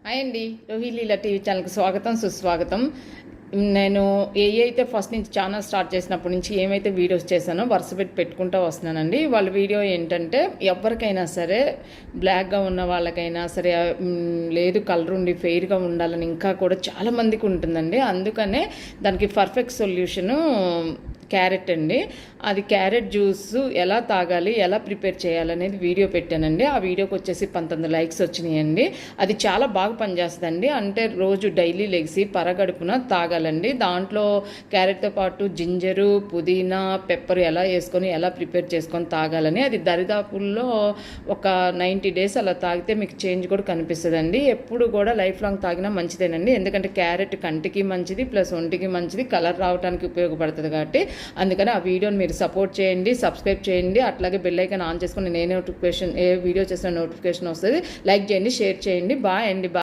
Hi అండి, రోహిలీలా TV ఛానల్కి స్వాగతం సుస్వాగతం. నేను అయితే ఫస్ట్ నుంచి ఛానల్ స్టార్ట్ చేసినప్పటి నుంచి ఏమైతే వీడియోస్ చేశానో వరుస పెట్టుకుంటూ వస్తున్నానండి. వాళ్ళ వీడియో ఏంటంటే ఎవరికైనా సరే బ్లాక్గా ఉన్న వాళ్ళకైనా సరే లేదు కలర్ ఉండి ఫెయిర్గా ఉండాలని ఇంకా కూడా చాలామందికి ఉంటుందండి. అందుకనే దానికి పర్ఫెక్ట్ సొల్యూషను క్యారెట్ అండి. అది క్యారెట్ జ్యూస్ ఎలా తాగాలి, ఎలా ప్రిపేర్ చేయాలనేది వీడియో పెట్టానండి. ఆ వీడియోకి వచ్చేసి 19 లైక్స్ వచ్చినాయండి. అది చాలా బాగా పనిచేస్తుందండి. అంటే రోజు డైలీ లెగిసి పరగడుపున తాగాలండి. దాంట్లో క్యారెట్తో పాటు జింజరు, పుదీనా, పెప్పర్ ఎలా వేసుకొని ఎలా ప్రిపేర్ చేసుకొని తాగాలని, అది దరిదాపుల్లో ఒక 90 డేస్ అలా తాగితే మీకు చేంజ్ కూడా కనిపిస్తుందండి. ఎప్పుడు కూడా లైఫ్ లాంగ్ తాగినా మంచిదేనండి. ఎందుకంటే క్యారెట్ కంటికి మంచిది, ప్లస్ ఒంటికి మంచిది, కలర్ రావడానికి ఉపయోగపడుతుంది. కాబట్టి అందుకని ఆ వీడియోని మీరు సపోర్ట్ చేయండి, సబ్స్క్రైబ్ చేయండి. అట్లాగే బెల్ ఐకాన్ ఆన్ చేసుకుని ఏ వీడియో చేసిన నోటిఫికేషన్ వస్తుంది. లైక్ చేయండి, షేర్ చేయండి. బాయ్ అండి.